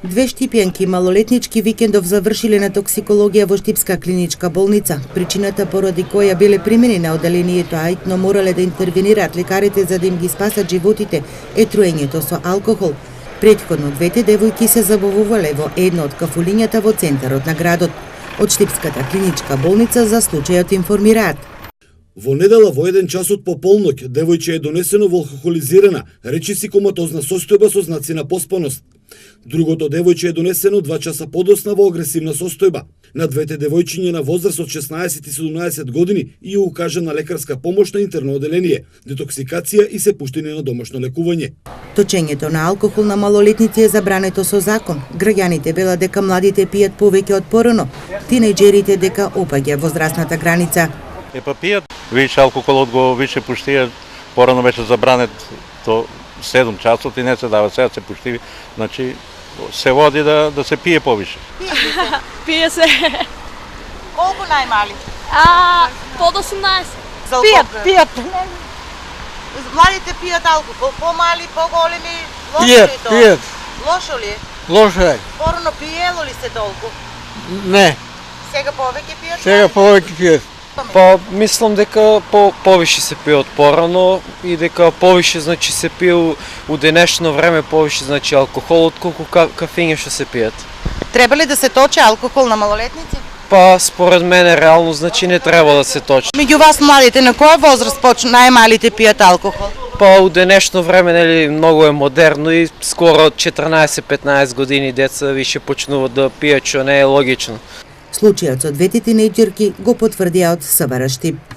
Две штипјанки малолетнички викендов завршиле на токсикологија во Штипска клиничка болница. Причината поради која биле примени на оделението, а итно морале да интервенираат лекарите за да им ги спасат животите, е труењето со алкохол. Претходно двете девојки се забавувале во едно од кафулињата во центарот на градот. Од Штипската клиничка болница за случајот информираат. Во недела во 1 часот по полноќ девојче е донесено во алкохолизирана, речиси коматозна состојба со знаци на поспаност. Другото девојче е донесено 2 часа подосна во агресивна состојба. На двете девојчиња на возраст од 16 и 17 години и укажана лекарска помош на интерно оделение, детоксикација и се пуштени на домашно лекување. Точењето на алкохол на малолетници е забрането со закон. Граѓаните велат дека младите пијат повеќе од порано, тинејџерите дека опаѓа возрастната граница. Па пијат, више алкохолот го више пуштијат, порано беше забранет до 7 часот и не се дава, сега се пушти, значи се води да се пие повише. Пие се. Колку најмали? Под 18. Пијат. Младите пијат алкохол, помали, поголеми, лошо ли тоа? Пијат. Лошо ли? Лошо е. Порано пиело ли се толку? Не, Сега повеќе пијат? сега повеќе пијат. Па мислам дека повише се пие од порано и дека повише значи се пие у денешно време повише значи алкохол отколку кафење што се пијат. Треба ли да се точи алкохол на малолетници? Па според мене реално значи не треба да се точи. Меѓу вас младите на која возраст најмалите пијат алкохол? Па у денешно време нели многу е модерно и скоро 14-15 години деца више почнуваат да пијат, што не е логично. Случајот со двете тинејџерки го потврдија од СВР Штип.